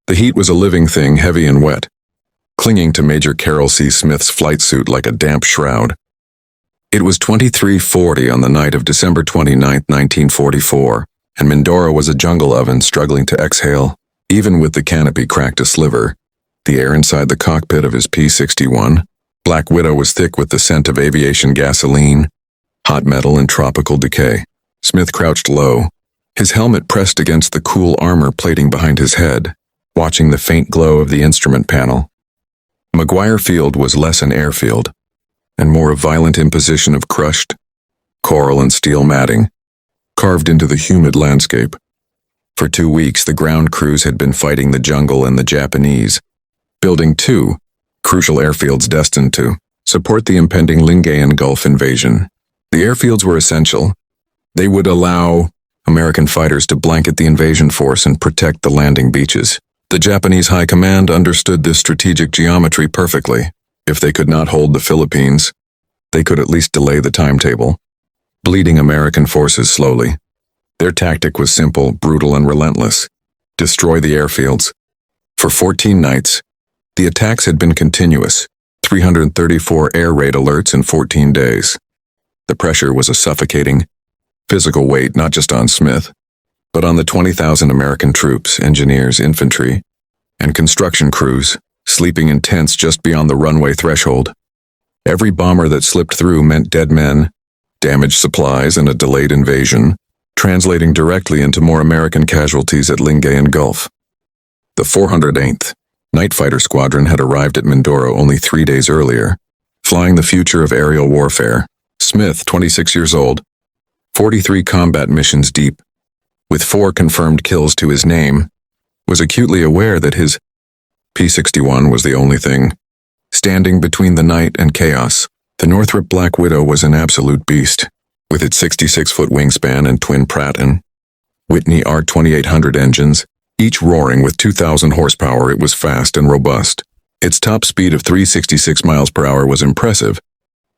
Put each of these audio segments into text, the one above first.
The heat was a living thing, heavy and wet, clinging to Major Carroll C. Smith's flight suit like a damp shroud. It was 23:40 on the night of December 29, 1944, and Mindoro was a jungle oven struggling to exhale. Even with the canopy cracked a sliver, the air inside the cockpit of his P-61, Black Widow, was thick with the scent of aviation gasoline, hot metal, and tropical decay. Smith crouched low, his helmet pressed against the cool armor plating behind his head, watching the faint glow of the instrument panel. McGuire Field was less an airfield, and more a violent imposition of crushed coral and steel matting, carved into the humid landscape. For 2 weeks, the ground crews had been fighting the jungle and the Japanese, building 2 crucial airfields destined to support the impending Lingayen Gulf invasion. The airfields were essential. They would allow American fighters to blanket the invasion force and protect the landing beaches. The Japanese High Command understood this strategic geometry perfectly. If they could not hold the Philippines, they could at least delay the timetable, bleeding American forces slowly. Their tactic was simple, brutal, and relentless: destroy the airfields. For 14 nights, the attacks had been continuous, 334 air raid alerts in 14 days. The pressure was a suffocating, physical weight not just on Smith, but on the 20,000 American troops, engineers, infantry, and construction crews, sleeping in tents just beyond the runway threshold. Every bomber that slipped through meant dead men, damaged supplies, and a delayed invasion, translating directly into more American casualties at Lingayen Gulf. The 408th Night Fighter Squadron had arrived at Mindoro only 3 days earlier, flying the future of aerial warfare. Smith, 26 years old, 43 combat missions deep, with 4 confirmed kills to his name, was acutely aware that his P-61 was the only thing standing between the night and chaos. The Northrop Black Widow was an absolute beast, with its 66-foot wingspan and twin Pratt & Whitney R2800 engines, each roaring with 2,000 horsepower. It was fast and robust. Its top speed of 366 miles per hour was impressive,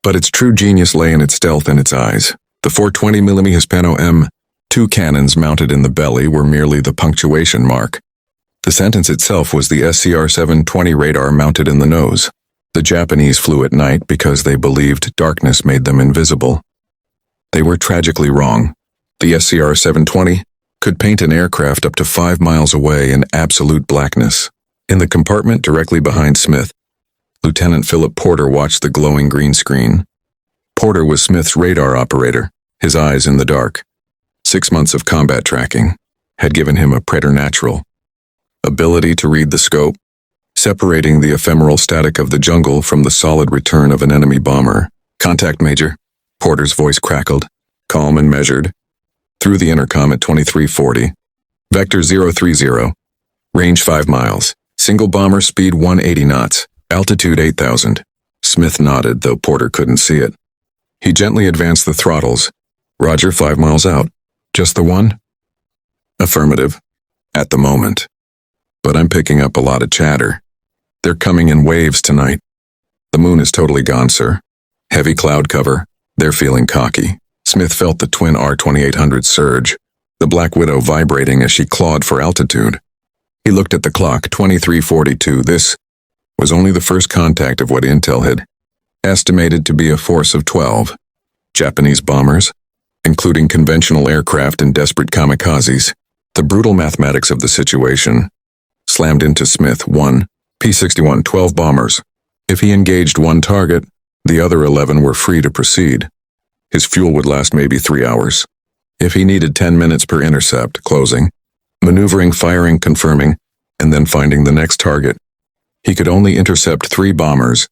but its true genius lay in its stealth and its eyes. The 420mm Hispano M2 cannons mounted in the belly were merely the punctuation mark. The sentence itself was the SCR-720 radar mounted in the nose. The Japanese flew at night because they believed darkness made them invisible. They were tragically wrong. The SCR-720 could paint an aircraft up to 5 miles away in absolute blackness. In the compartment directly behind Smith, Lieutenant Philip Porter watched the glowing green screen. Porter was Smith's radar operator, his eyes in the dark. 6 months of combat tracking had given him a preternatural ability to read the scope, separating the ephemeral static of the jungle from the solid return of an enemy bomber. "Contact, Major," Porter's voice crackled, calm and measured, through the intercom at 2340. "Vector 030. Range 5 miles. Single bomber, speed 180 knots. Altitude 8,000. Smith nodded, though Porter couldn't see it. He gently advanced the throttles. "Roger, 5 miles out. Just the one?" "Affirmative. At the moment. But I'm picking up a lot of chatter. They're coming in waves tonight. The moon is totally gone, sir. Heavy cloud cover. They're feeling cocky." Smith felt the twin R2800 surge, the Black Widow vibrating as she clawed for altitude. He looked at the clock, 23:42. This was only the first contact of what Intel had estimated to be a force of 12 Japanese bombers, including conventional aircraft and desperate kamikazes. The brutal mathematics of the situation slammed into Smith. 1 P-61, 12 bombers. If he engaged one target, the other 11 were free to proceed. His fuel would last maybe 3 hours. If he needed 10 minutes per intercept, closing, maneuvering, firing, confirming, and then finding the next target, he could only intercept 3 bombers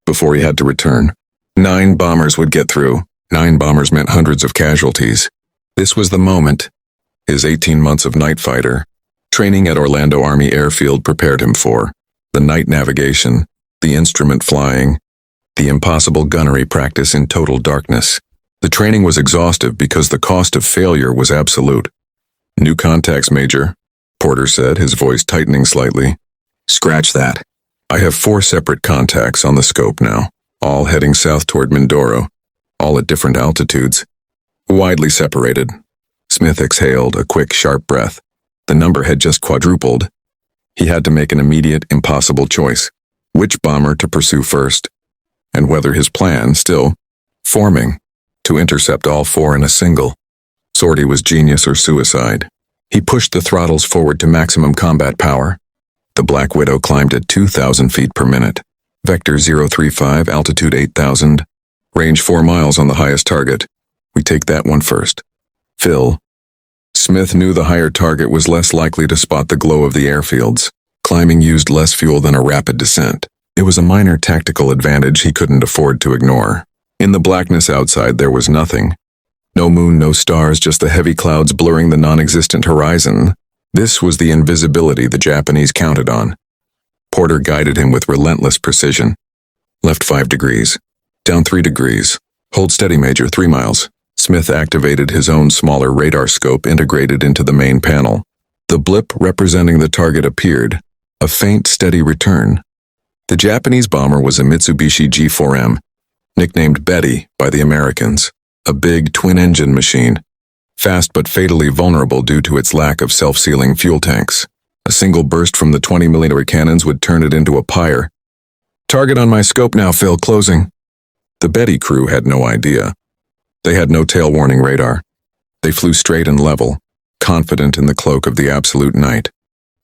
before he had to return. 9 bombers would get through. 9 bombers meant hundreds of casualties. This was the moment his 18 months of night fighter training at Orlando Army Airfield prepared him for. The night navigation, the instrument flying, the impossible gunnery practice in total darkness. The training was exhaustive because the cost of failure was absolute. "New contacts, Major," Porter said, his voice tightening slightly. "Scratch that. I have 4 separate contacts on the scope now, all heading south toward Mindoro, all at different altitudes, widely separated." Smith exhaled a quick, sharp breath. The number had just quadrupled. He had to make an immediate, impossible choice. Which bomber to pursue first, and whether his plan, still forming, to intercept all four in a single sortie was genius or suicide. He pushed the throttles forward to maximum combat power. The Black Widow climbed at 2,000 feet per minute. Vector 035, altitude 8,000. Range 4 miles on the highest target. We take that one first. Phil. Smith knew the higher target was less likely to spot the glow of the airfields. Climbing used less fuel than a rapid descent. It was a minor tactical advantage he couldn't afford to ignore. In the blackness outside there was nothing. No moon, no stars, just the heavy clouds blurring the non-existent horizon. This was the invisibility the Japanese counted on. Porter guided him with relentless precision. Left 5 degrees. Down 3 degrees. Hold steady, Major, 3 miles. Smith activated his own smaller radar scope integrated into the main panel. The blip representing the target appeared, a faint, steady return. The Japanese bomber was a Mitsubishi G4M, nicknamed Betty by the Americans, a big twin-engine machine, fast but fatally vulnerable due to its lack of self-sealing fuel tanks. A single burst from the 20mm cannons would turn it into a pyre. Target on my scope now, Phil, closing. The Betty crew had no idea. They had no tail warning radar. They flew straight and level, confident in the cloak of the absolute night.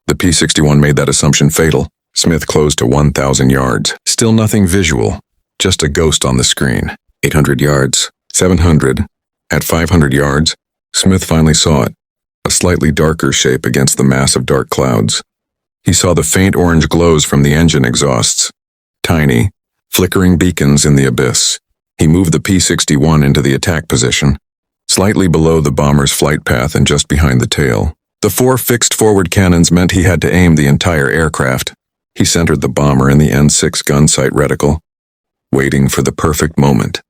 The P-61 made that assumption fatal. Smith closed to 1,000 yards. Still nothing visual, just a ghost on the screen. 800 yards, 700. At 500 yards, Smith finally saw it, a slightly darker shape against the mass of dark clouds. He saw the faint orange glows from the engine exhausts, tiny, flickering beacons in the abyss. He moved the P-61 into the attack position, slightly below the bomber's flight path and just behind the tail. The 4 fixed forward cannons meant he had to aim the entire aircraft. He centered the bomber in the N6 gun sight reticle, waiting for the perfect moment.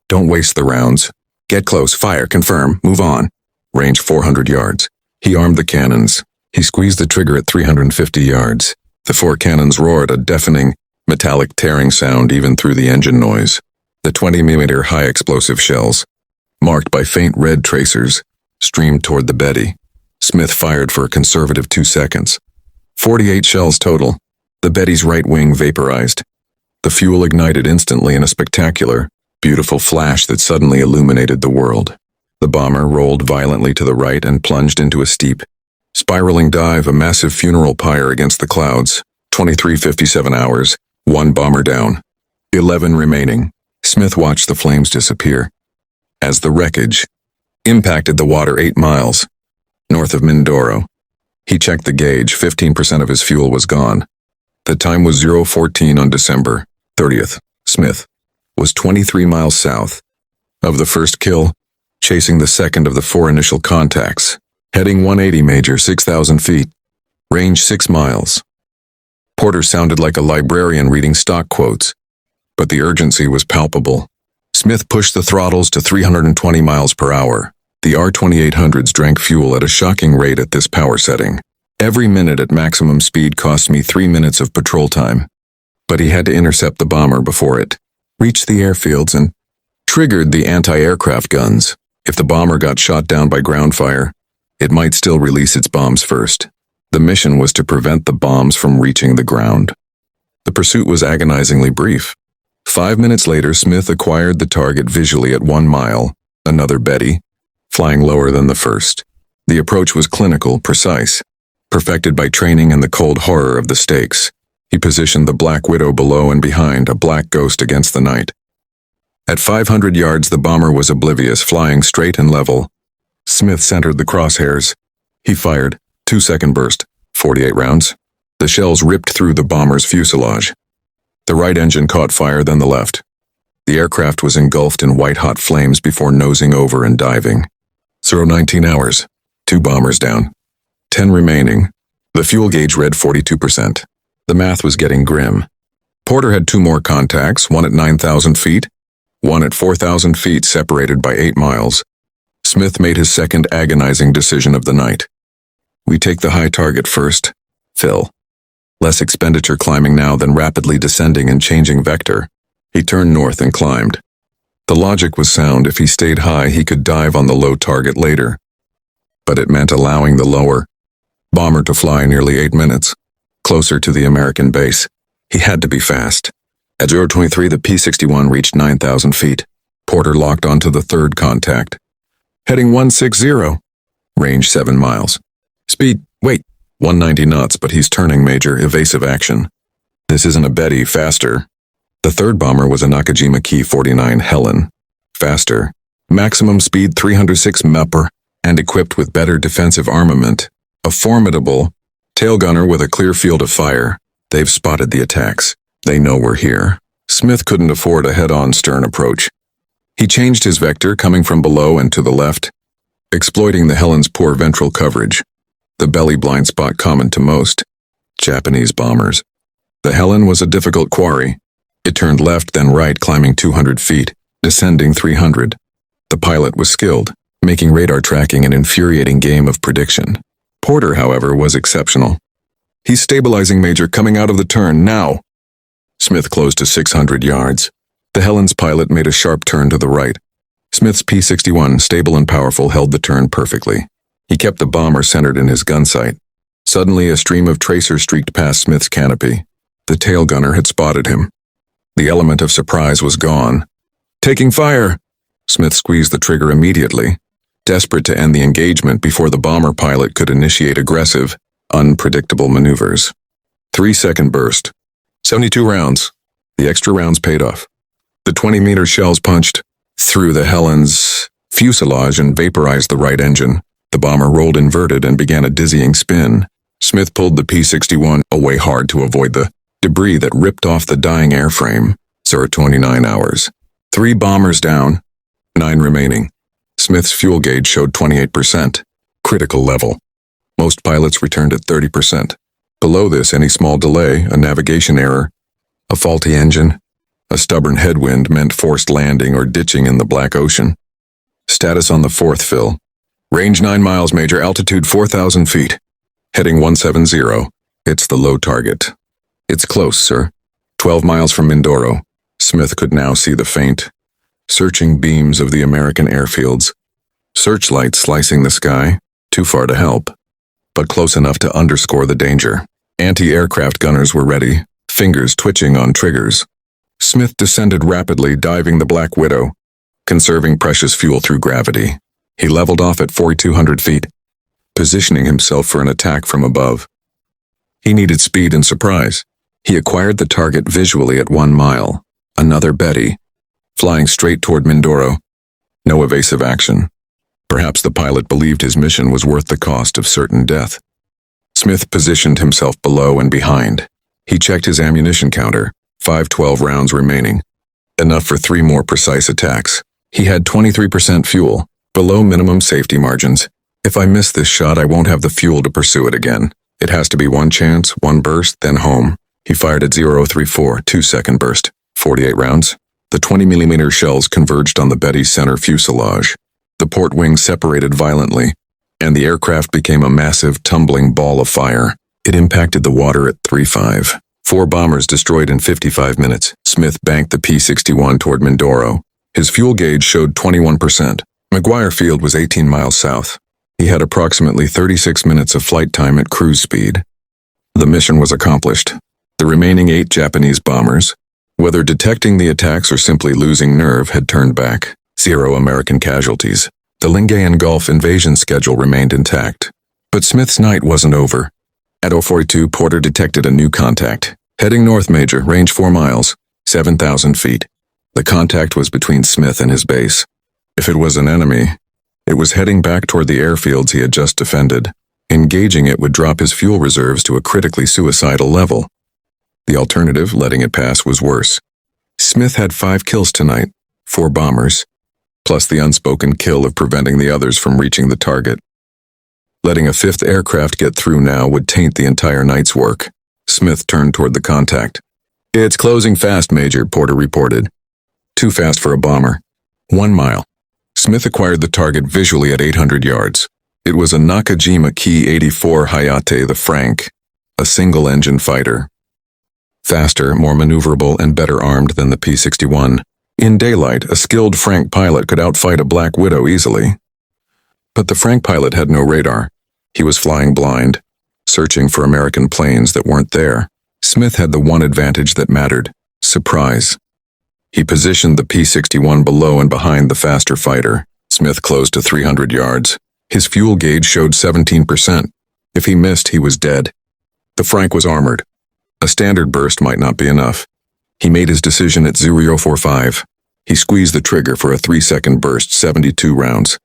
Don't waste the rounds. Get close, fire, confirm, move on. Range 400 yards. He armed the cannons. He squeezed the trigger at 350 yards. The 4 cannons roared, a deafening, metallic tearing sound even through the engine noise. The 20mm high-explosive shells, marked by faint red tracers, streamed toward the Betty. Smith fired for a conservative 2 seconds. 48 shells total. The Betty's right wing vaporized. The fuel ignited instantly in a spectacular, beautiful flash that suddenly illuminated the world. The bomber rolled violently to the right and plunged into a steep, spiraling dive, a massive funeral pyre against the clouds. 23:57 hours, 1 bomber down. 11 remaining. Smith watched the flames disappear as the wreckage impacted the water 8 miles north of Mindoro. He checked the gauge. 15% of his fuel was gone. The time was 0:14 on December 30th. Smith was 23 miles south of the first kill, chasing the second of the 4 initial contacts. Heading 180, Major, 6,000 feet. Range 6 miles. Porter sounded like a librarian reading stock quotes, but the urgency was palpable. Smith pushed the throttles to 320 miles per hour. The R-2800s drank fuel at a shocking rate at this power setting. Every minute at maximum speed cost me 3 minutes of patrol time. But he had to intercept the bomber before it reached the airfields and triggered the anti-aircraft guns. If the bomber got shot down by ground fire, it might still release its bombs first. The mission was to prevent the bombs from reaching the ground. The pursuit was agonizingly brief. 5 minutes later, Smith acquired the target visually at 1 mile, another Betty, flying lower than the first. The approach was clinical, precise, perfected by training and the cold horror of the stakes. He positioned the Black Widow below and behind, a black ghost against the night. At 500 yards, the bomber was oblivious, flying straight and level. Smith centered the crosshairs. He fired. 2-second burst. 48 rounds. The shells ripped through the bomber's fuselage. The right engine caught fire, then the left. The aircraft was engulfed in white-hot flames before nosing over and diving. 0:19 hours. 2 bombers down. 10 remaining. The fuel gauge read 42%. The math was getting grim. Porter had 2 more contacts, one at 9,000 feet, one at 4,000 feet, separated by 8 miles. Smith made his second agonizing decision of the night. We take the high target first, Phil. Less expenditure climbing now than rapidly descending and changing vector. He turned north and climbed. The logic was sound. If he stayed high, he could dive on the low target later. But it meant allowing the lower, Bomber to fly nearly 8 minutes. Closer to the American base. He had to be fast. At 0:23, the P-61 reached 9,000 feet. Porter locked onto the third contact. Heading 160. Range 7 miles. Speed, wait, 190 knots, but he's turning, Major. Evasive action. This isn't a Betty. Faster. The third bomber was a Nakajima Key 49 Helen. Faster. Maximum speed 306 mph, and equipped with better defensive armament. A formidable tail gunner with a clear field of fire. They've spotted the attacks. They know we're here. Smith couldn't afford a head-on stern approach. He changed his vector, coming from below and to the left, exploiting the Helen's poor ventral coverage, the belly blind spot common to most Japanese bombers. The Helen was a difficult quarry. It turned left, then right, climbing 200 feet, descending 300. The pilot was skilled, making radar tracking an infuriating game of prediction. Porter, however, was exceptional. He's stabilizing, Major, coming out of the turn, now. Smith closed to 600 yards. The Helen's pilot made a sharp turn to the right. Smith's P-61, stable and powerful, held the turn perfectly. He kept the bomber centered in his gun sight. Suddenly, a stream of tracers streaked past Smith's canopy. The tail gunner had spotted him. The element of surprise was gone. Taking fire! Smith squeezed the trigger immediately, desperate to end the engagement before the bomber pilot could initiate aggressive, unpredictable maneuvers. 3-second burst. 72 rounds. The extra rounds paid off. The 20-meter shells punched through the Helen's fuselage and vaporized the right engine. The bomber rolled inverted and began a dizzying spin. Smith pulled the P-61 away hard to avoid the debris that ripped off the dying airframe. 29 hours. 3 bombers down, 9 remaining. Smith's fuel gauge showed 28%. Critical level. Most pilots returned at 30%. Below this, any small delay, a navigation error, a faulty engine, a stubborn headwind meant forced landing or ditching in the Black Ocean. Status on the fourth fill. Range 9 miles, Major. Altitude 4,000 feet. Heading 170. It's the low target. It's close, sir. 12 miles from Mindoro. Smith could now see the faint, searching beams of the American airfields. Searchlights slicing the sky, too far to help, but close enough to underscore the danger. Anti-aircraft gunners were ready, fingers twitching on triggers. Smith descended rapidly, diving the Black Widow, conserving precious fuel through gravity. He leveled off at 4,200 feet, positioning himself for an attack from above. He needed speed and surprise. He acquired the target visually at 1 mile. Another Betty, flying straight toward Mindoro. No evasive action. Perhaps the pilot believed his mission was worth the cost of certain death. Smith positioned himself below and behind. He checked his ammunition counter, 512 rounds remaining. Enough for 3 more precise attacks. He had 23% fuel, below minimum safety margins. If I miss this shot, I won't have the fuel to pursue it again. It has to be 1 chance, 1 burst, then home. He fired at 034, 2-second burst, 48 rounds. The 20mm shells converged on the Betty's center fuselage. The port wing separated violently, and the aircraft became a massive, tumbling ball of fire. It impacted the water at 3.5. 4 bombers destroyed in 55 minutes. Smith banked the P-61 toward Mindoro. His fuel gauge showed 21%. McGuire Field was 18 miles south. He had approximately 36 minutes of flight time at cruise speed. The mission was accomplished. The remaining 8 Japanese bombers, whether detecting the attacks or simply losing nerve, had turned back. 0 American casualties. The Lingayen Gulf invasion schedule remained intact. But Smith's night wasn't over. At 042, Porter detected a new contact. Heading north, Major, range 4 miles, 7,000 feet. The contact was between Smith and his base. If it was an enemy, it was heading back toward the airfields he had just defended. Engaging it would drop his fuel reserves to a critically suicidal level. The alternative, letting it pass, was worse. Smith had 5 kills tonight, 4 bombers, plus the unspoken kill of preventing the others from reaching the target. Letting a 5th aircraft get through now would taint the entire night's work. Smith turned toward the contact. It's closing fast, Major, Porter reported. Too fast for a bomber. 1 mile. Smith acquired the target visually at 800 yards. It was a Nakajima Key 84 Hayate the Frank, a single-engine fighter. Faster, more maneuverable, and better armed than the P-61. In daylight, a skilled Frank pilot could outfight a Black Widow easily. But the Frank pilot had no radar. He was flying blind, searching for American planes that weren't there. Smith had the one advantage that mattered: surprise. He positioned the P-61 below and behind the faster fighter. Smith closed to 300 yards. His fuel gauge showed 17%. If he missed, he was dead. The Frank was armored. A standard burst might not be enough. He made his decision at 045. He squeezed the trigger for a 3-second burst, 72 rounds.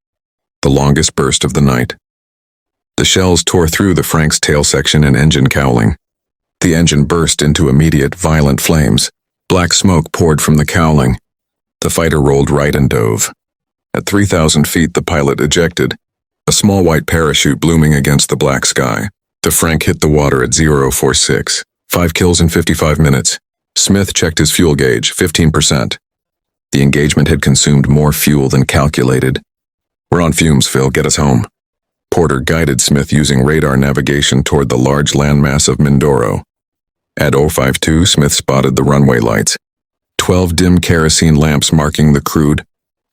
The longest burst of the night. The shells tore through the Frank's tail section and engine cowling. The engine burst into immediate, violent flames. Black smoke poured from the cowling. The fighter rolled right and dove. At 3,000 feet, the pilot ejected, a small white parachute blooming against the black sky. The Frank hit the water at 046. 5 kills in 55 minutes. Smith checked his fuel gauge, 15%. The engagement had consumed more fuel than calculated. "We're on fumes, Phil. Get us home." Porter guided Smith using radar navigation toward the large landmass of Mindoro. At 052, Smith spotted the runway lights. 12 dim kerosene lamps marking the crude,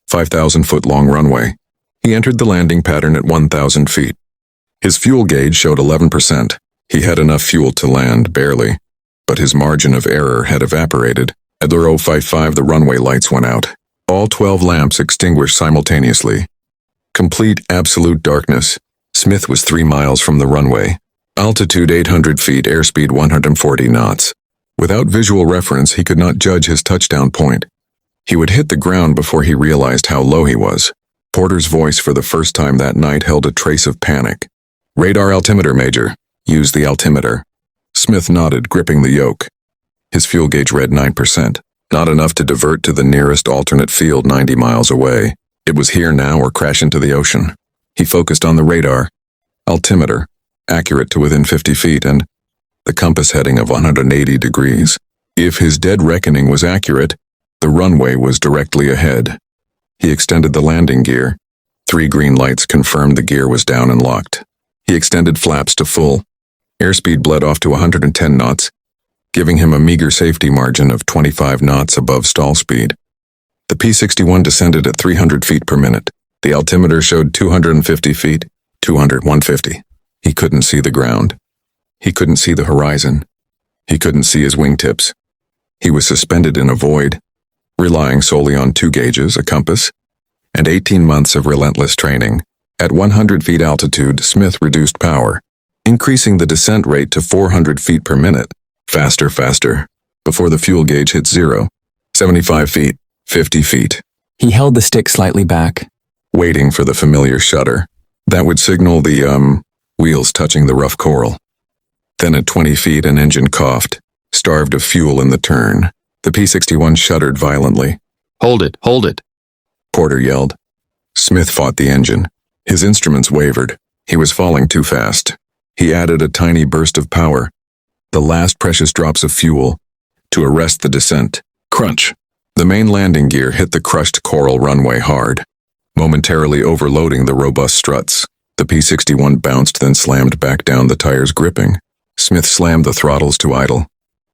5,000-foot-long runway. He entered the landing pattern at 1,000 feet. His fuel gauge showed 11%. He had enough fuel to land, barely, but his margin of error had evaporated. At 055, the runway lights went out. All 12 lamps extinguished simultaneously. Complete, absolute darkness. Smith was 3 miles from the runway. Altitude 800 feet, airspeed 140 knots. Without visual reference, he could not judge his touchdown point. He would hit the ground before he realized how low he was. Porter's voice for the first time that night held a trace of panic. "Radar altimeter, Major. Use the altimeter." Smith nodded, gripping the yoke. His fuel gauge read 9%, not enough to divert to the nearest alternate field 90 miles away. It was here now or crash into the ocean. He focused on the radar. Altimeter, accurate to within 50 feet, and the compass heading of 180 degrees. If his dead reckoning was accurate, the runway was directly ahead. He extended the landing gear. 3 green lights confirmed the gear was down and locked. He extended flaps to full. Airspeed bled off to 110 knots, giving him a meager safety margin of 25 knots above stall speed. The P-61 descended at 300 feet per minute. The altimeter showed 250 feet, 150. He couldn't see the ground. He couldn't see the horizon. He couldn't see his wingtips. He was suspended in a void, relying solely on 2 gauges, a compass, and 18 months of relentless training. At 100 feet altitude, Smith reduced power, increasing the descent rate to 400 feet per minute. Faster, before the fuel gauge hit 0. 75 feet, 50 feet. He held the stick slightly back, waiting for the familiar shudder. That would signal the, wheels touching the rough coral. Then at 20 feet, an engine coughed, starved of fuel in the turn. The P-61 shuddered violently. Hold it. Porter yelled. Smith fought the engine. His instruments wavered. He was falling too fast. He added a tiny burst of power, the last precious drops of fuel, to arrest the descent. Crunch. The main landing gear hit the crushed coral runway hard, momentarily overloading the robust struts. The P-61 bounced, then slammed back down, the tires gripping. Smith slammed the throttles to idle,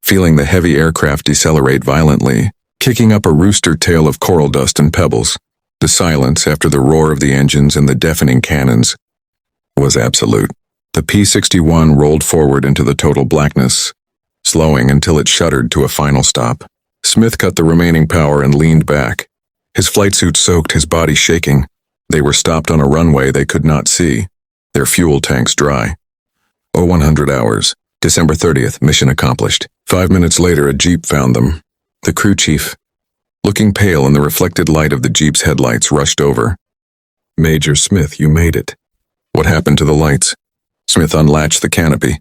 feeling the heavy aircraft decelerate violently, kicking up a rooster tail of coral dust and pebbles. The silence, after the roar of the engines and the deafening cannons, was absolute. The P-61 rolled forward into the total blackness, slowing until it shuddered to a final stop. Smith cut the remaining power and leaned back, his flight suit soaked, his body shaking. They were stopped on a runway they could not see, their fuel tanks dry. 0100 hours, December 30th, mission accomplished. 5 minutes later, a jeep found them. The crew chief, looking pale in the reflected light of the jeep's headlights, rushed over. "Major Smith, you made it." "What happened to the lights?" Smith unlatched the canopy,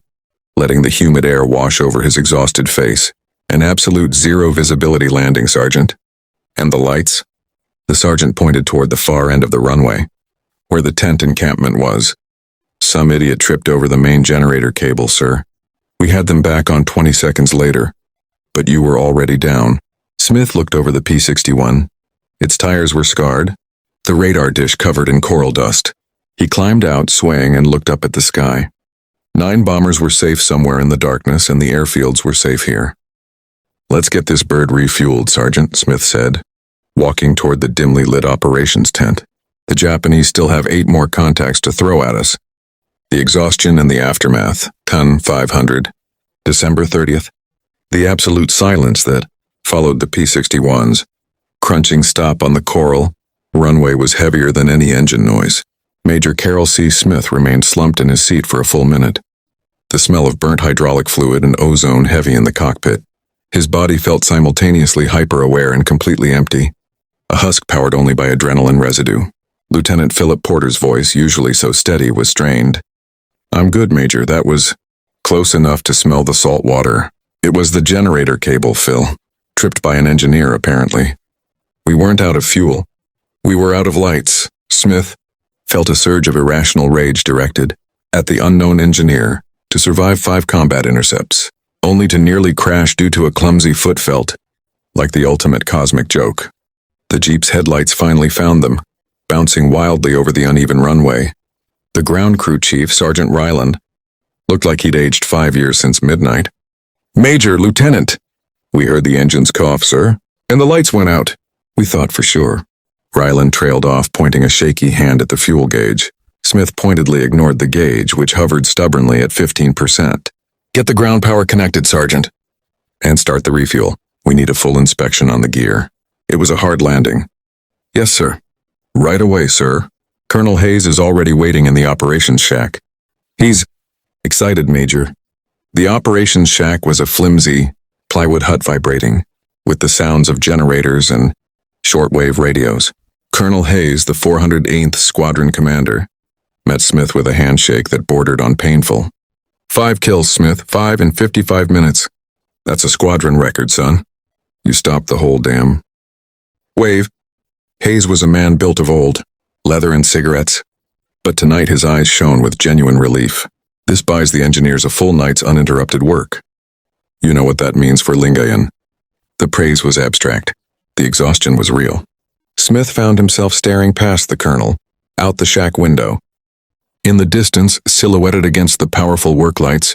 letting the humid air wash over his exhausted face. "An absolute zero visibility landing, Sergeant." "And the lights?" The sergeant pointed toward the far end of the runway, where the tent encampment was. "Some idiot tripped over the main generator cable, sir. We had them back on 20 seconds later, but you were already down." Smith looked over the P-61. Its tires were scarred, the radar dish covered in coral dust. He climbed out, swaying, and looked up at the sky. 9 bombers were safe somewhere in the darkness, and the airfields were safe here. "Let's get this bird refueled, Sergeant," Smith said, walking toward the dimly lit operations tent. "The Japanese still have 8 more contacts to throw at us. The exhaustion and the aftermath. Ton 500. December 30th. The absolute silence that followed the P-61's crunching stop on the Coral runway was heavier than any engine noise. Major Carroll C. Smith remained slumped in his seat for a full minute. The smell of burnt hydraulic fluid and ozone heavy in the cockpit. His body felt simultaneously hyper-aware and completely empty, a husk powered only by adrenaline residue. Lieutenant Philip Porter's voice, usually so steady, was strained. "I'm good, Major. That was close enough to smell the salt water. It was the generator cable, Phil. Tripped by an engineer, apparently. We weren't out of fuel. We were out of lights." Smith felt a surge of irrational rage directed at the unknown engineer to survive 5 combat intercepts, only to nearly crash due to a clumsy foot felt like the ultimate cosmic joke. The Jeep's headlights finally found them, bouncing wildly over the uneven runway. The ground crew chief, Sergeant Ryland, looked like he'd aged 5 years since midnight. "Major, Lieutenant!" "We heard the engines cough, sir, and the lights went out. We thought for sure." Ryland trailed off, pointing a shaky hand at the fuel gauge. Smith pointedly ignored the gauge, which hovered stubbornly at 15%. "Get the ground power connected, Sergeant. And start the refuel. We need a full inspection on the gear." It was a hard landing. "Yes, sir." "Right away, sir. Colonel Hayes is already waiting in the operations shack." "He's excited, Major." The operations shack was a flimsy plywood hut vibrating, with the sounds of generators and shortwave radios. Colonel Hayes, the 408th Squadron commander, met Smith with a handshake that bordered on painful. 5 kills, Smith. 5 in 55 minutes. That's a squadron record, son. You stopped the whole damn wave." Hayes was a man built of old, leather and cigarettes, but tonight his eyes shone with genuine relief. This buys the engineers a full night's uninterrupted work. You know what that means for Lingayen. The praise was abstract. The exhaustion was real. Smith found himself staring past the colonel, out the shack window. In the distance, silhouetted against the powerful work lights,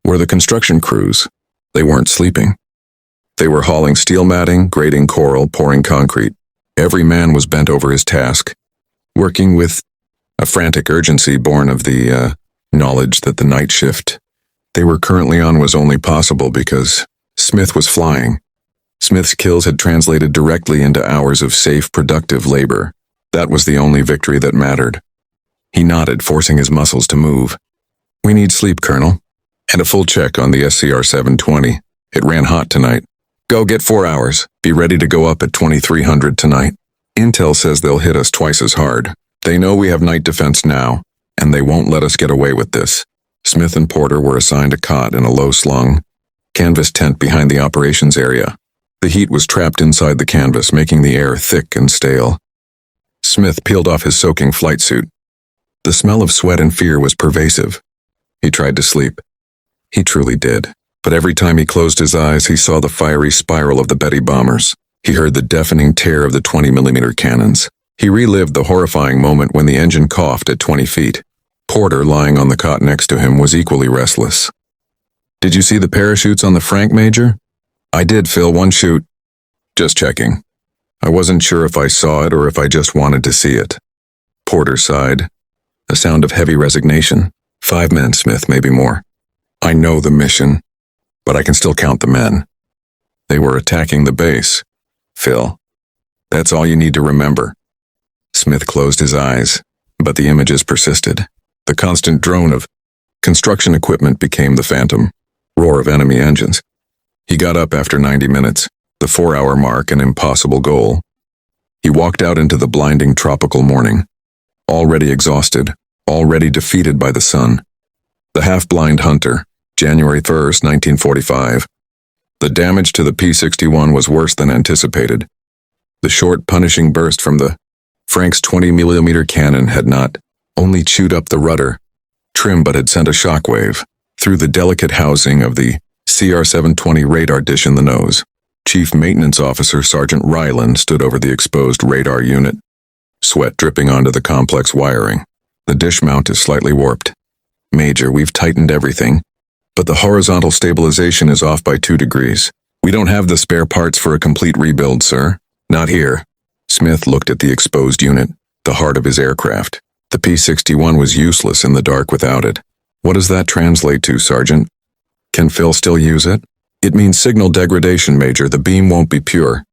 were the construction crews. They weren't sleeping. They were hauling steel matting, grading coral, pouring concrete. Every man was bent over his task, working with a frantic urgency born of the knowledge that the night shift they were currently on was only possible because Smith was flying. Smith's kills had translated directly into hours of safe, productive labor. That was the only victory that mattered. He nodded, forcing his muscles to move. "We need sleep, Colonel. And a full check on the SCR 720. It ran hot tonight. Go get 4 hours. Be ready to go up at 2300 tonight. Intel says they'll hit us twice as hard. They know we have night defense now, and they won't let us get away with this." Smith and Porter were assigned a cot in a low-slung canvas tent behind the operations area. The heat was trapped inside the canvas, making the air thick and stale. Smith peeled off his soaking flight suit. The smell of sweat and fear was pervasive. He tried to sleep. He truly did. But every time he closed his eyes, he saw the fiery spiral of the Betty bombers. He heard the deafening tear of the 20mm cannons. He relived the horrifying moment when the engine coughed at 20 feet. Porter, lying on the cot next to him, was equally restless. "Did you see the parachutes on the Frank, Major?" "I did, Phil. 1 shoot." "Just checking. I wasn't sure if I saw it or if I just wanted to see it." Porter sighed, a sound of heavy resignation. 5 men, Smith, maybe more. "I know the mission, but I can still count the men. They were attacking the base, Phil. That's all you need to remember." Smith closed his eyes, but the images persisted. The constant drone of construction equipment became the phantom roar of enemy engines. He got up after 90 minutes, the 4-hour mark, an impossible goal. He walked out into the blinding tropical morning, already exhausted, already defeated by the sun. The half-blind hunter, January 1st, 1945. The damage to the P-61 was worse than anticipated. The short, punishing burst from the Frank's 20mm cannon had not only chewed up the rudder trim but had sent a shockwave through the delicate housing of the CR-720 radar dish in the nose. Chief Maintenance Officer Sergeant Ryland stood over the exposed radar unit, sweat dripping onto the complex wiring. "The dish mount is slightly warped. Major, we've tightened everything, but the horizontal stabilization is off by 2 degrees. We don't have the spare parts for a complete rebuild, sir. Not here." Smith looked at the exposed unit, the heart of his aircraft. The P-61 was useless in the dark without it. What does that translate to, Sergeant? Can Phil still use it? It means signal degradation, Major. The beam won't be pure.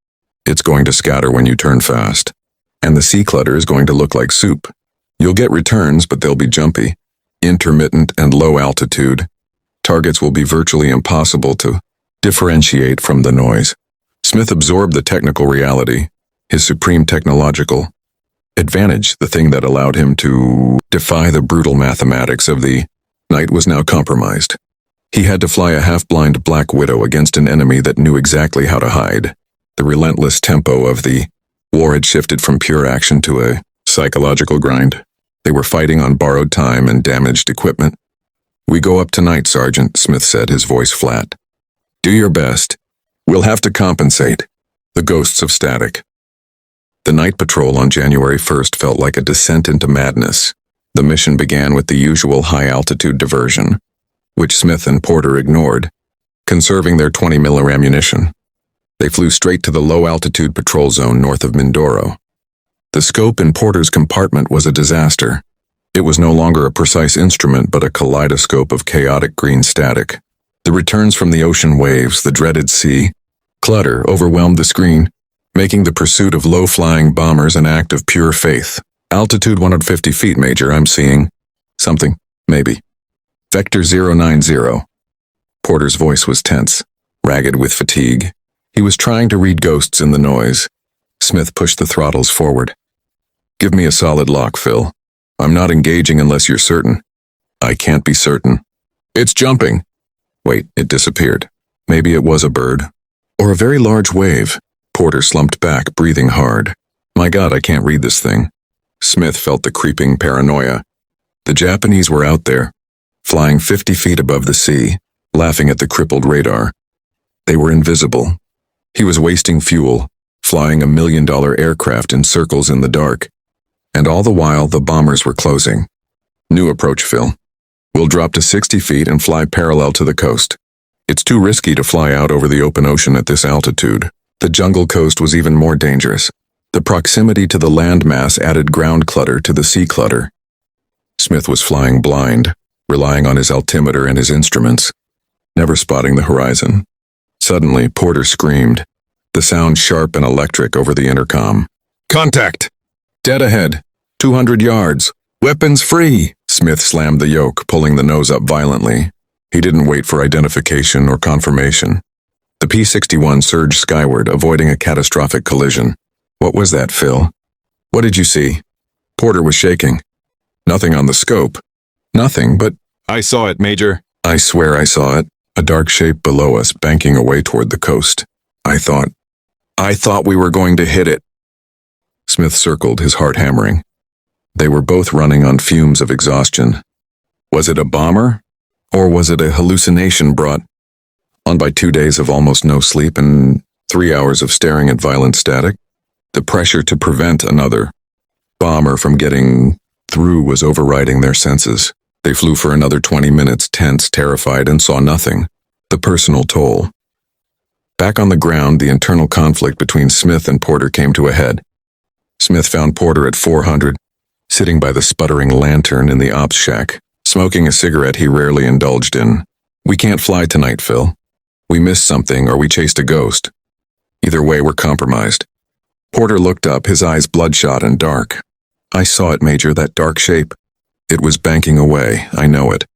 It's going to scatter when you turn fast. And the sea clutter is going to look like soup. You'll get returns, but they'll be jumpy, intermittent, and low altitude. Targets will be virtually impossible to differentiate from the noise. Smith absorbed the technical reality, his supreme technological advantage, the thing that allowed him to defy the brutal mathematics of the night was now compromised. He had to fly a half-blind Black Widow against an enemy that knew exactly how to hide. The relentless tempo of the war had shifted from pure action to a psychological grind. They were fighting on borrowed time and damaged equipment. "We go up tonight, Sergeant," Smith said, his voice flat. "Do your best. We'll have to compensate." The ghosts of static. The night patrol on January 1st felt like a descent into madness. The mission began with the usual high-altitude diversion, which Smith and Porter ignored, conserving their 20mm ammunition. They flew straight to the low-altitude patrol zone north of Mindoro. The scope in Porter's compartment was a disaster. It was no longer a precise instrument but a kaleidoscope of chaotic green static. The returns from the ocean waves, the dreaded sea clutter, overwhelmed the screen, making the pursuit of low-flying bombers an act of pure faith. "Altitude 150 feet, Major. I'm seeing something, maybe. Vector 090. Porter's voice was tense, ragged with fatigue. He was trying to read ghosts in the noise. Smith pushed the throttles forward. "Give me a solid lock, Phil. I'm not engaging unless you're certain." "I can't be certain." "It's jumping." Wait, it disappeared. Maybe it was a bird. Or a very large wave. Porter slumped back, breathing hard. "My God, I can't read this thing." Smith felt the creeping paranoia. The Japanese were out there, flying 50 feet above the sea, laughing at the crippled radar. They were invisible. He was wasting fuel, flying $1 million aircraft in circles in the dark. And all the while, the bombers were closing. "New approach, Phil. We'll drop to 60 feet and fly parallel to the coast. It's too risky to fly out over the open ocean at this altitude." The jungle coast was even more dangerous. The proximity to the landmass added ground clutter to the sea clutter. Smith was flying blind, relying on his altimeter and his instruments, never spotting the horizon. Suddenly, Porter screamed, the sound sharp and electric over the intercom. "Contact! Dead ahead! 200 yards! Weapons free!" Smith slammed the yoke, pulling the nose up violently. He didn't wait for identification or confirmation. The P-61 surged skyward, avoiding a catastrophic collision. "What was that, Phil?" "What did you see?" Porter was shaking. "Nothing on the scope." "Nothing, but—" "I saw it, Major." "I swear I saw it. A dark shape below us, banking away toward the coast. I thought we were going to hit it." Smith circled, his heart hammering. They were both running on fumes of exhaustion. Was it a bomber? Or was it a hallucination brought on by 2 days of almost no sleep and 3 hours of staring at violent static? The pressure to prevent another bomber from getting through was overriding their senses. They flew for another 20 minutes, tense, terrified, and saw nothing. The personal toll. Back on the ground, the internal conflict between Smith and Porter came to a head. Smith found Porter at 400, sitting by the sputtering lantern in the ops shack, smoking a cigarette he rarely indulged in. "We can't fly tonight, Phil. We missed something or we chased a ghost. Either way, we're compromised." Porter looked up, his eyes bloodshot and dark. "I saw it, Major, that dark shape. It was banking away, I know it.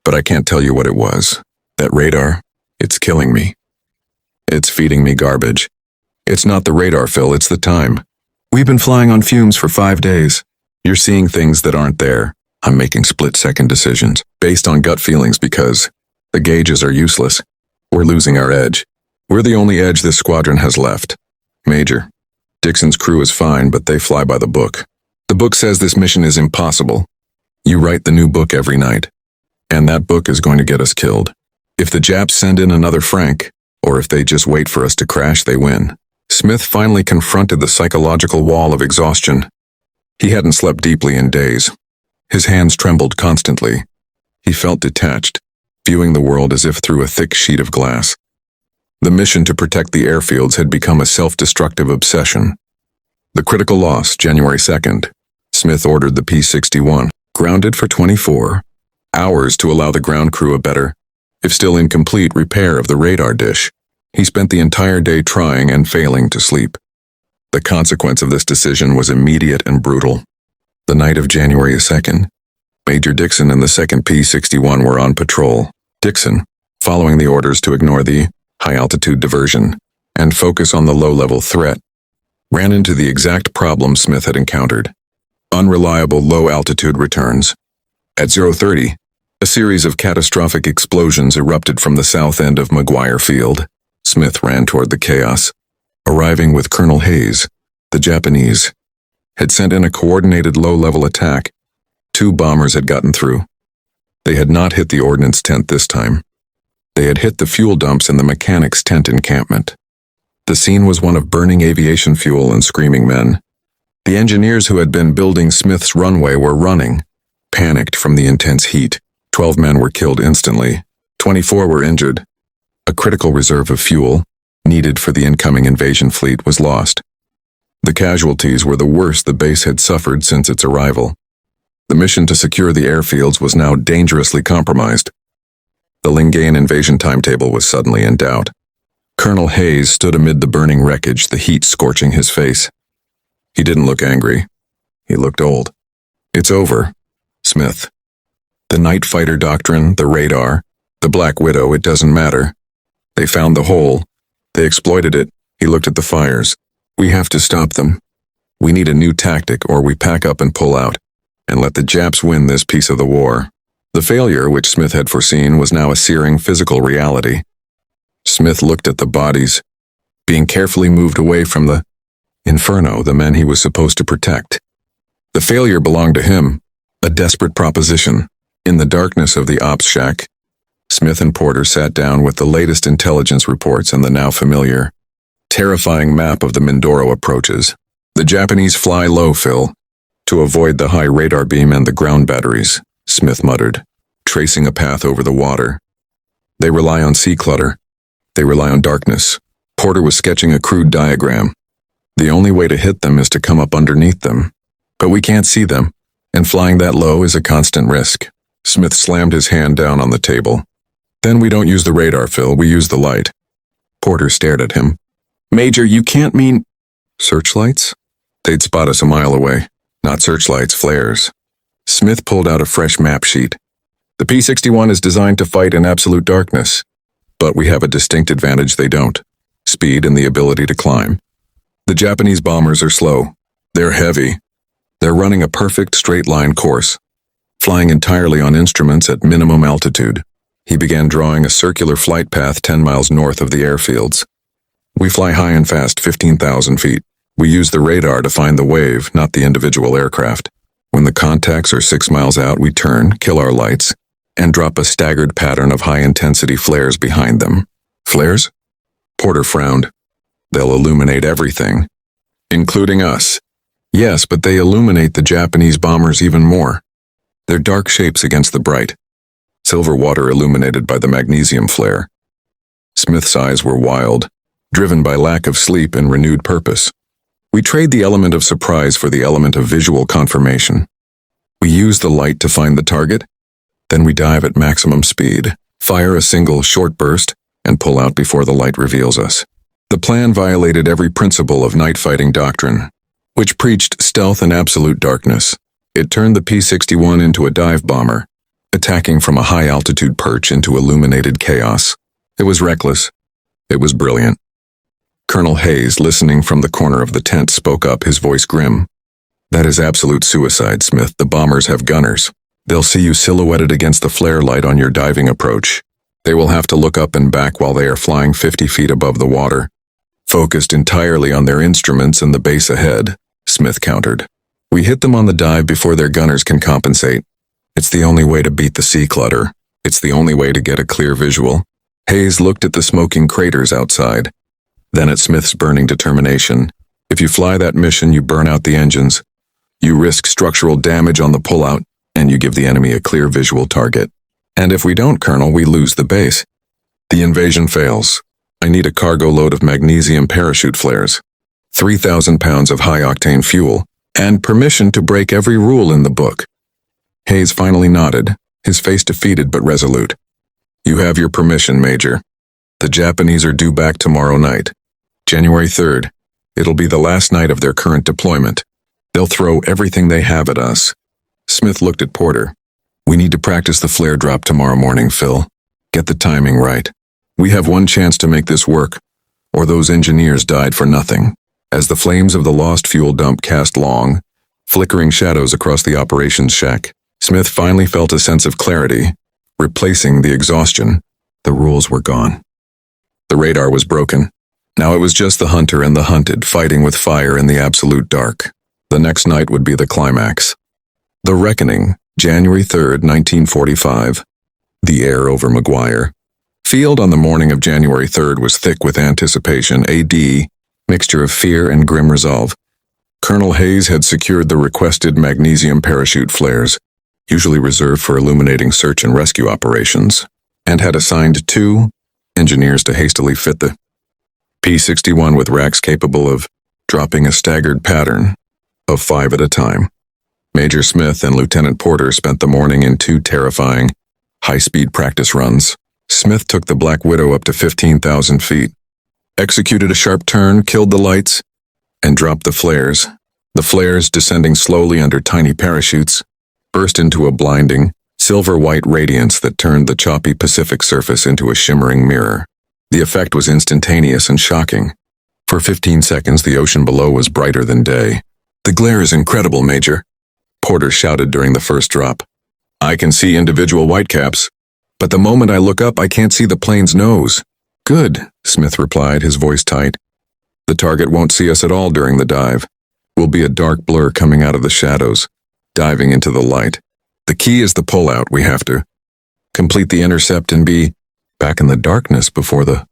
But I can't tell you what it was. That radar, it's killing me. It's feeding me garbage. It's not the radar, Phil, it's the time. We've been flying on fumes for 5 days. You're seeing things that aren't there. I'm making split-second decisions, based on gut feelings because the gauges are useless. We're losing our edge. We're the only edge this squadron has left. Major, Dixon's crew is fine, but they fly by the book. The book says this mission is impossible. You write the new book every night, and that book is going to get us killed. If the Japs send in another Frank, or if they just wait for us to crash, they win." Smith finally confronted the psychological wall of exhaustion. He hadn't slept deeply in days. His hands trembled constantly. He felt detached, viewing the world as if through a thick sheet of glass. The mission to protect the airfields had become a self-destructive obsession. The critical loss, January 2nd. Smith ordered the P-61, grounded for 24 hours to allow the ground crew a better, if still incomplete, repair of the radar dish. He spent the entire day trying and failing to sleep. The consequence of this decision was immediate and brutal. The night of January 2nd, Major Dixon and the 2nd P-61 were on patrol. Dixon, following the orders to ignore the high-altitude diversion and focus on the low-level threat, ran into the exact problem Smith had encountered: unreliable low-altitude returns. At 0:30, a series of catastrophic explosions erupted from the south end of McGuire Field. Smith ran toward the chaos. Arriving with Colonel Hayes, the Japanese had sent in a coordinated low-level attack. 2 bombers had gotten through. They had not hit the ordnance tent this time. They had hit the fuel dumps in the mechanics' tent encampment. The scene was one of burning aviation fuel and screaming men. The engineers who had been building Smith's runway were running, panicked from the intense heat. 12 men were killed instantly. 24 were injured. A critical reserve of fuel, needed for the incoming invasion fleet, was lost. The casualties were the worst the base had suffered since its arrival. The mission to secure the airfields was now dangerously compromised. The Lingayen invasion timetable was suddenly in doubt. Colonel Hayes stood amid the burning wreckage, the heat scorching his face. He didn't look angry. He looked old. "It's over, Smith. The Night Fighter doctrine, the radar, the Black Widow, it doesn't matter. They found the hole. They exploited it." He looked at the fires. "We have to stop them. We need a new tactic, or we pack up and pull out, and let the Japs win this piece of the war." The failure, which Smith had foreseen, was now a searing physical reality. Smith looked at the bodies, being carefully moved away from the inferno, the men he was supposed to protect. The failure belonged to him, a desperate proposition. In the darkness of the ops shack, Smith and Porter sat down with the latest intelligence reports and the now familiar, terrifying map of the Mindoro approaches. "The Japanese fly low, Phil, to avoid the high radar beam and the ground batteries," Smith muttered, tracing a path over the water. "They rely on sea clutter. They rely on darkness." Porter was sketching a crude diagram. "The only way to hit them is to come up underneath them. But we can't see them, and flying that low is a constant risk." Smith slammed his hand down on the table. "Then we don't use the radar, Phil, we use the light." Porter stared at him. "Major, you can't mean—" "Searchlights? They'd spot us a mile away. Not searchlights, flares." Smith pulled out a fresh map sheet. "The P-61 is designed to fight in absolute darkness, but we have a distinct advantage they don't: speed and the ability to climb. The Japanese bombers are slow. They're heavy. They're running a perfect straight-line course, flying entirely on instruments at minimum altitude." He began drawing a circular flight path 10 miles north of the airfields. "We fly high and fast, 15,000 feet. We use the radar to find the wave, not the individual aircraft. When the contacts are 6 miles out, we turn, kill our lights, and drop a staggered pattern of high-intensity flares behind them." "Flares?" Porter frowned. "They'll illuminate everything, including us." "Yes, but they illuminate the Japanese bombers even more. They're dark shapes against the bright, silver water illuminated by the magnesium flare." Smith's eyes were wild, driven by lack of sleep and renewed purpose. "We trade the element of surprise for the element of visual confirmation. We use the light to find the target, then we dive at maximum speed, fire a single short burst, and pull out before the light reveals us." The plan violated every principle of night fighting doctrine, which preached stealth and absolute darkness. It turned the P-61 into a dive bomber, attacking from a high-altitude perch into illuminated chaos. It was reckless. It was brilliant. Colonel Hayes, listening from the corner of the tent, spoke up, his voice grim. "That is absolute suicide, Smith. The bombers have gunners. They'll see you silhouetted against the flare light on your diving approach. They will have to look up and back while they are flying 50 feet above the water, focused entirely on their instruments and the base ahead," Smith countered. "We hit them on the dive before their gunners can compensate. It's the only way to beat the sea clutter. It's the only way to get a clear visual." Hayes looked at the smoking craters outside, then at Smith's burning determination. "If you fly that mission, you burn out the engines. You risk structural damage on the pullout, and you give the enemy a clear visual target. And if we don't, Colonel, we lose the base. The invasion fails. I need a cargo load of magnesium parachute flares, 3,000 pounds of high-octane fuel, and permission to break every rule in the book. Hayes finally nodded, his face defeated but resolute. You have your permission, Major. The Japanese are due back tomorrow night, January 3rd. It'll be the last night of their current deployment. They'll throw everything they have at us. Smith looked at Porter. We need to practice the flare drop tomorrow morning, Phil. Get the timing right. We have one chance to make this work, or those engineers died for nothing. As the flames of the lost fuel dump cast long, flickering shadows across the operations shack, Smith finally felt a sense of clarity, replacing the exhaustion. The rules were gone. The radar was broken. Now it was just the hunter and the hunted fighting with fire in the absolute dark. The next night would be the climax. The Reckoning, January 3rd, 1945. The air over McGuire Field on the morning of January 3rd was thick with anticipation, a mixture of fear and grim resolve. Colonel Hayes had secured the requested magnesium parachute flares, usually reserved for illuminating search and rescue operations, and had assigned 2 engineers to hastily fit the P-61 with racks capable of dropping a staggered pattern of 5 at a time. Major Smith and Lieutenant Porter spent the morning in 2 terrifying, high-speed practice runs. Smith took the Black Widow up to 15,000 feet, executed a sharp turn, killed the lights, and dropped the flares. The flares, descending slowly under tiny parachutes, burst into a blinding, silver-white radiance that turned the choppy Pacific surface into a shimmering mirror. The effect was instantaneous and shocking. For 15 seconds, the ocean below was brighter than day. The glare is incredible, Major, Porter shouted during the first drop. I can see individual whitecaps, but the moment I look up, I can't see the plane's nose. Good, Smith replied, his voice tight. The target won't see us at all during the dive. We'll be a dark blur coming out of the shadows, diving into the light. The key is the pullout. We have to complete the intercept and be back in the darkness before the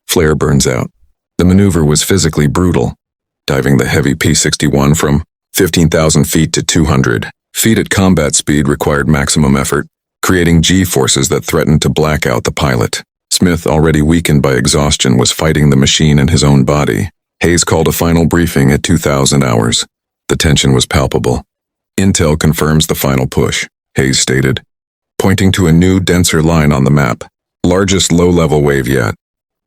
flare burns out. The maneuver was physically brutal, diving the heavy P-61 from 15,000 feet to 200 feet at combat speed required maximum effort, creating G-forces that threatened to black out the pilot. Smith, already weakened by exhaustion, was fighting the machine in his own body. Hayes called a final briefing at 2,000 hours. The tension was palpable. Intel confirms the final push, Hayes stated, pointing to a new, denser line on the map. Largest low-level wave yet.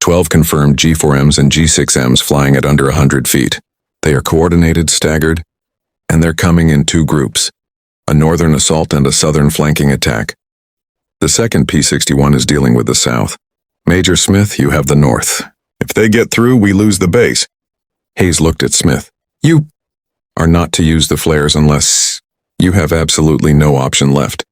12 confirmed G4Ms and G6Ms flying at under 100 feet. They are coordinated, staggered, and they're coming in 2 groups. A northern assault and a southern flanking attack. The second P-61 is dealing with the south. Major Smith, you have the north. If they get through, we lose the base. Hayes looked at Smith. You are not to use the flares unless you have absolutely no option left.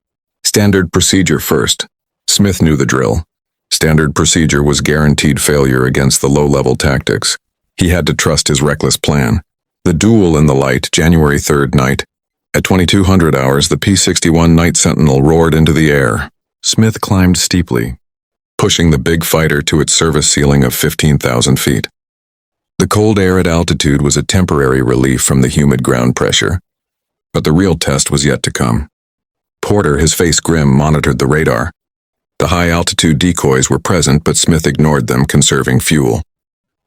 Standard procedure first. Smith knew the drill. Standard procedure was guaranteed failure against the low-level tactics. He had to trust his reckless plan. The duel in the light, January 3rd night. At 2200 hours, the P-61 Night Sentinel roared into the air. Smith climbed steeply, pushing the big fighter to its service ceiling of 15,000 feet. The cold air at altitude was a temporary relief from the humid ground pressure, but the real test was yet to come. Porter, his face grim, monitored the radar. The high-altitude decoys were present, but Smith ignored them, conserving fuel.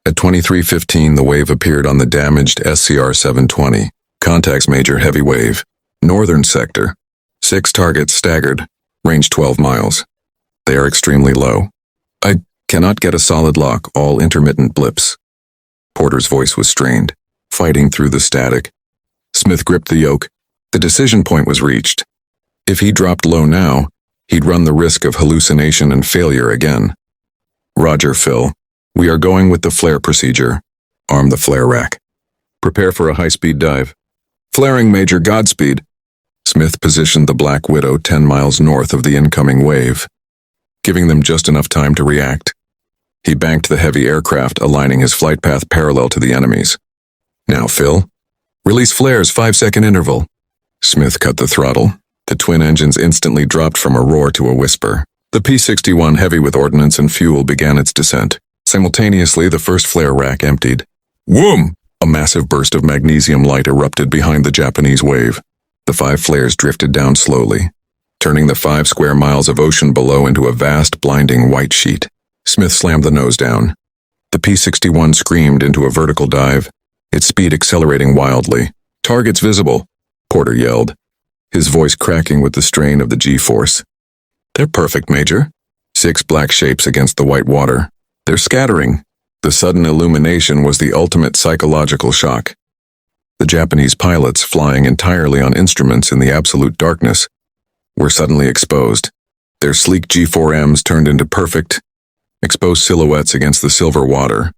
At 23:15, the wave appeared on the damaged SCR-720. Contacts Major, heavy wave. Northern sector. 6 targets staggered. Range 12 miles. They are extremely low. I cannot get a solid lock, all intermittent blips. Porter's voice was strained, fighting through the static. Smith gripped the yoke. The decision point was reached. If he dropped low now, he'd run the risk of hallucination and failure again. Roger, Phil. We are going with the flare procedure. Arm the flare rack. Prepare for a high-speed dive. Flaring, Major, Godspeed. Smith positioned the Black Widow 10 miles north of the incoming wave, giving them just enough time to react. He banked the heavy aircraft, aligning his flight path parallel to the enemy's. Now, Phil. Release flares, 5-second interval. Smith cut the throttle. The twin engines instantly dropped from a roar to a whisper. The P-61, heavy with ordnance and fuel, began its descent. Simultaneously, the first flare rack emptied. Whoom! A massive burst of magnesium light erupted behind the Japanese wave. The 5 flares drifted down slowly, turning the 5 square miles of ocean below into a vast, blinding white sheet. Smith slammed the nose down. The P-61 screamed into a vertical dive, its speed accelerating wildly. Targets visible, Porter yelled, his voice cracking with the strain of the G-force. They're perfect, Major. 6 black shapes against the white water. They're scattering. The sudden illumination was the ultimate psychological shock. The Japanese pilots, flying entirely on instruments in the absolute darkness, were suddenly exposed. Their sleek G4Ms turned into perfect, exposed silhouettes against the silver water.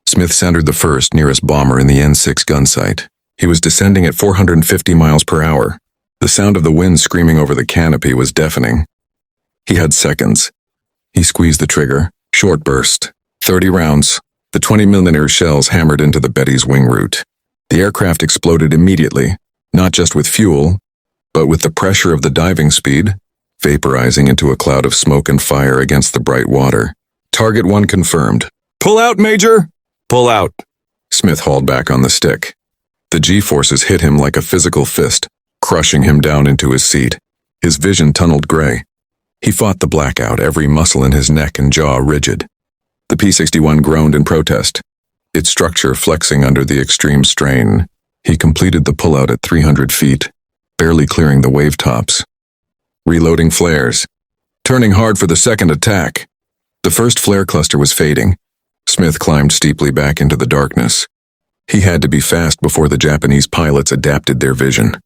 Smith centered the first nearest bomber in the N6 gun sight. He was descending at 450 miles per hour. The sound of the wind screaming over the canopy was deafening. He had seconds. He squeezed the trigger. Short burst. 30 rounds. The 20mm shells hammered into the Betty's wing root. The aircraft exploded immediately, not just with fuel, but with the pressure of the diving speed, vaporizing into a cloud of smoke and fire against the bright water. Target 1 confirmed. Pull out, Major! Pull out. Smith hauled back on the stick. The G-forces hit him like a physical fist, crushing him down into his seat. His vision tunneled gray. He fought the blackout, every muscle in his neck and jaw rigid. The P-61 groaned in protest, its structure flexing under the extreme strain. He completed the pullout at 300 feet, barely clearing the wave tops. Reloading flares. Turning hard for the second attack. The first flare cluster was fading. Smith climbed steeply back into the darkness. He had to be fast before the Japanese pilots adapted their vision.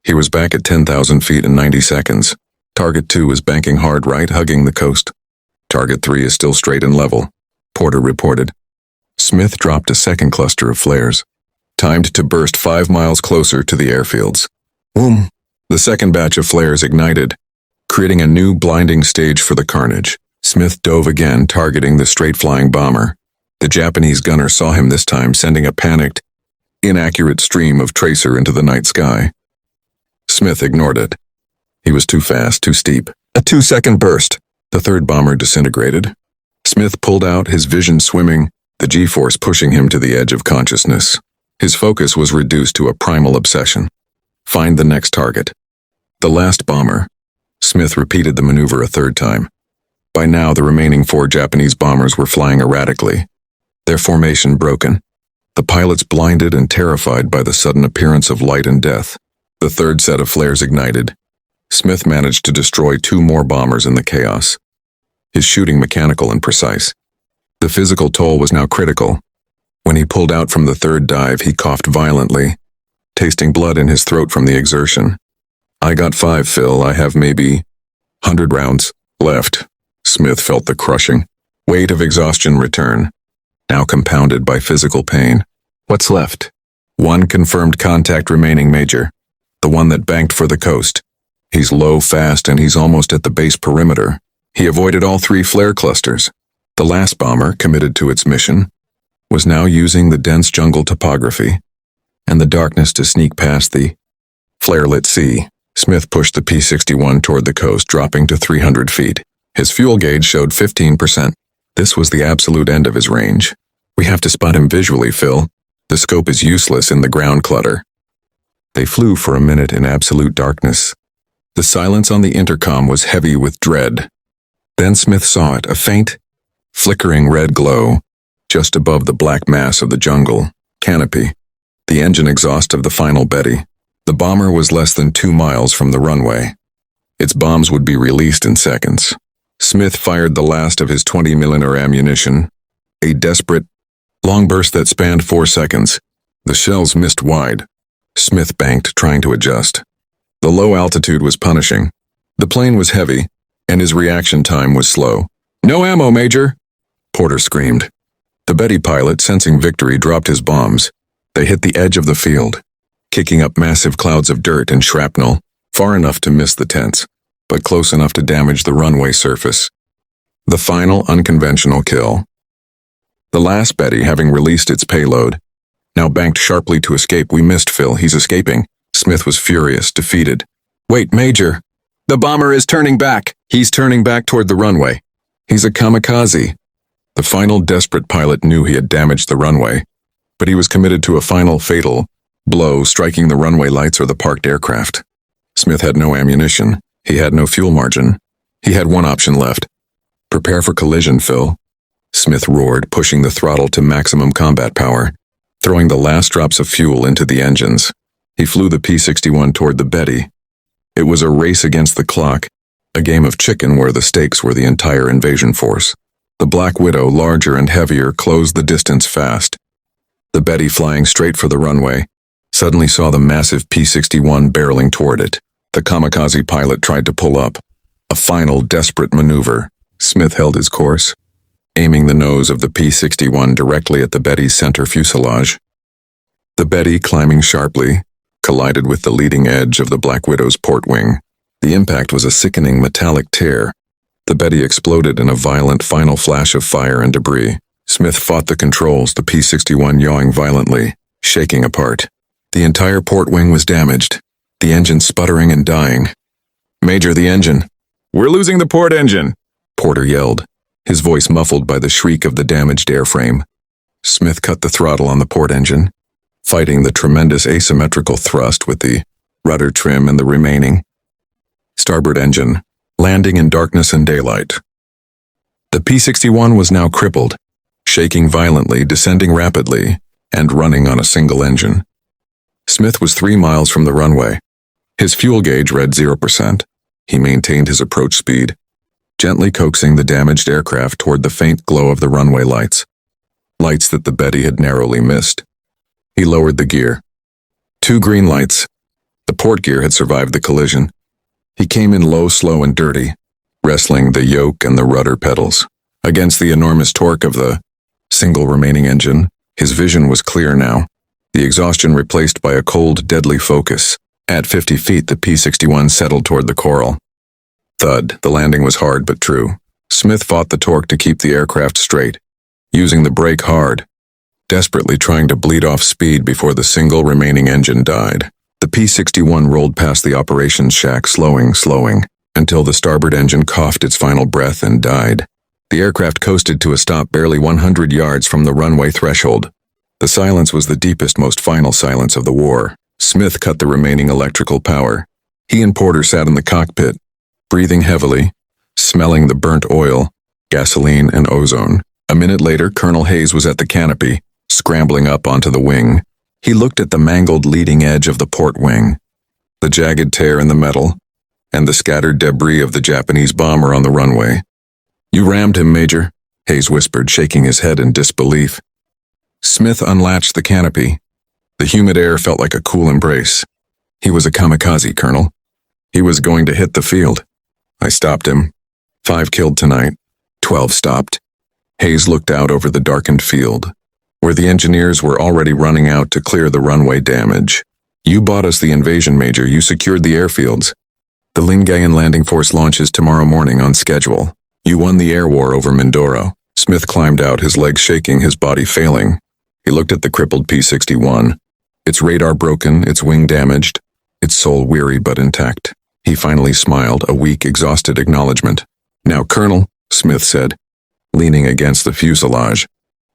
He was back at 10,000 feet in 90 seconds. Target 2 is banking hard right, hugging the coast. Target 3 is still straight and level, Porter reported. Smith dropped a second cluster of flares, timed to burst 5 miles closer to the airfields. Boom! The second batch of flares ignited, creating a new blinding stage for the carnage. Smith dove again, targeting the straight-flying bomber. The Japanese gunner saw him this time, sending a panicked, inaccurate stream of tracer into the night sky. Smith ignored it. He was too fast, too steep. A 2-second burst. The third bomber disintegrated. Smith pulled out, his vision swimming, the G-force pushing him to the edge of consciousness. His focus was reduced to a primal obsession. Find the next target. The last bomber. Smith repeated the maneuver a third time. By now, the remaining 4 Japanese bombers were flying erratically, their formation broken. The pilots blinded and terrified by the sudden appearance of light and death. The third set of flares ignited. Smith managed to destroy 2 more bombers in the chaos. His shooting mechanical and precise. The physical toll was now critical. When he pulled out from the third dive, he coughed violently, tasting blood in his throat from the exertion. I got 5, Phil. I have maybe 100 rounds left. Smith felt the crushing weight of exhaustion return, now compounded by physical pain. What's left? 1 confirmed contact remaining, Major. The one that banked for the coast. He's low, fast, and he's almost at the base perimeter. He avoided all 3 flare clusters. The last bomber, committed to its mission, was now using the dense jungle topography and the darkness to sneak past the flare-lit sea. Smith pushed the P-61 toward the coast, dropping to 300 feet. His fuel gauge showed 15%. This was the absolute end of his range. We have to spot him visually, Phil. The scope is useless in the ground clutter. They flew for a minute in absolute darkness. The silence on the intercom was heavy with dread. Then Smith saw it, a faint, flickering red glow, just above the black mass of the jungle canopy, the engine exhaust of the final Betty. The bomber was less than 2 miles from the runway. Its bombs would be released in seconds. Smith fired the last of his 20mm ammunition, a desperate, long burst that spanned 4 seconds. The shells missed wide. Smith banked, trying to adjust. The low altitude was punishing. The plane was heavy, and his reaction time was slow. No ammo, Major! Porter screamed. The Betty pilot, sensing victory, dropped his bombs. They hit the edge of the field, kicking up massive clouds of dirt and shrapnel, far enough to miss the tents, but close enough to damage the runway surface. The final unconventional kill. The last Betty, having released its payload, now banked sharply to escape. We missed Phil. He's escaping. Smith was furious, defeated. Wait, Major! The bomber is turning back! He's turning back toward the runway. He's a kamikaze. The final desperate pilot knew he had damaged the runway, but he was committed to a final fatal blow, striking the runway lights or the parked aircraft. Smith had no ammunition. He had no fuel margin. He had one option left. Prepare for collision, Phil. Smith roared, pushing the throttle to maximum combat power, throwing the last drops of fuel into the engines. He flew the P-61 toward the Betty. It was a race against the clock, a game of chicken where the stakes were the entire invasion force. The Black Widow, larger and heavier, closed the distance fast. The Betty, flying straight for the runway, suddenly saw the massive P-61 barreling toward it. The kamikaze pilot tried to pull up. A final, desperate maneuver. Smith held his course, aiming the nose of the P-61 directly at the Betty's center fuselage. The Betty, climbing sharply, collided with the leading edge of the Black Widow's port wing. The impact was a sickening metallic tear. The Betty exploded in a violent final flash of fire and debris. Smith fought the controls, the P-61 yawing violently, shaking apart. The entire port wing was damaged, the engine sputtering and dying. "Major, the engine." "We're losing the port engine," Porter yelled, his voice muffled by the shriek of the damaged airframe. Smith cut the throttle on the port engine, fighting the tremendous asymmetrical thrust with the rudder trim and the remaining starboard engine, landing in darkness and daylight. The P-61 was now crippled, shaking violently, descending rapidly, and running on a single engine. Smith was 3 miles from the runway. His fuel gauge read 0%. He maintained his approach speed, gently coaxing the damaged aircraft toward the faint glow of the runway lights that the Betty had narrowly missed. He lowered the gear. 2 green lights. The port gear had survived the collision. He came in low, slow, and dirty, wrestling the yoke and the rudder pedals. Against the enormous torque of the single remaining engine, his vision was clear now, the exhaustion replaced by a cold, deadly focus. At 50 feet, the P-61 settled toward the coral. Thud. The landing was hard but true. Smith fought the torque to keep the aircraft straight, using the brake hard, desperately trying to bleed off speed before the single remaining engine died. The P-61 rolled past the operations shack, slowing, until the starboard engine coughed its final breath and died. The aircraft coasted to a stop barely 100 yards from the runway threshold. The silence was the deepest, most final silence of the war. Smith cut the remaining electrical power. He and Porter sat in the cockpit, breathing heavily, smelling the burnt oil, gasoline, and ozone. A minute later, Colonel Hayes was at the canopy, scrambling up onto the wing. He looked at the mangled leading edge of the port wing, the jagged tear in the metal, and the scattered debris of the Japanese bomber on the runway. "You rammed him, Major," Hayes whispered, shaking his head in disbelief. Smith unlatched the canopy. The humid air felt like a cool embrace. "He was a kamikaze, Colonel. He was going to hit the field. I stopped him. 5 killed tonight. 12 stopped." Hayes looked out over the darkened field, where the engineers were already running out to clear the runway damage. "You bought us the invasion, Major. You secured the airfields. The Lingayen landing force launches tomorrow morning on schedule. You won the air war over Mindoro." Smith climbed out, his legs shaking, his body failing. He looked at the crippled P-61, its radar broken, its wing damaged, its soul weary but intact. He finally smiled, a weak, exhausted acknowledgement. "Now, Colonel," Smith said, leaning against the fuselage,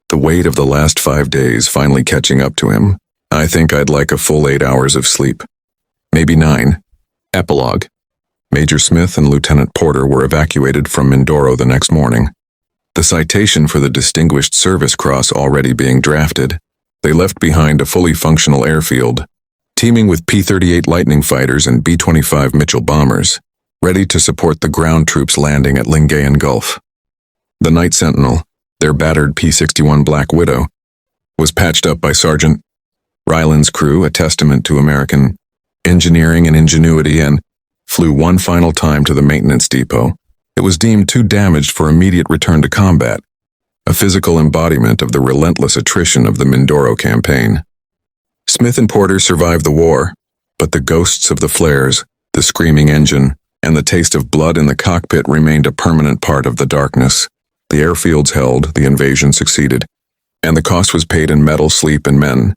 the weight of the last 5 days finally catching up to him, "I think I'd like a full 8 hours of sleep. Maybe 9. Epilogue. Major Smith and Lieutenant Porter were evacuated from Mindoro the next morning. The citation for the Distinguished Service Cross already being drafted, they left behind a fully functional airfield, teeming with P-38 Lightning fighters and B-25 Mitchell bombers, ready to support the ground troops landing at Lingayen Gulf. The Night Sentinel, their battered P-61 Black Widow, was patched up by Sergeant Ryland's crew, a testament to American engineering and ingenuity, and flew one final time to the maintenance depot. It was deemed too damaged for immediate return to combat, a physical embodiment of the relentless attrition of the Mindoro campaign. Smith and Porter survived the war, but the ghosts of the flares, the screaming engine, and the taste of blood in the cockpit remained a permanent part of the darkness. The airfields held, the invasion succeeded, and the cost was paid in metal, sleep, and men.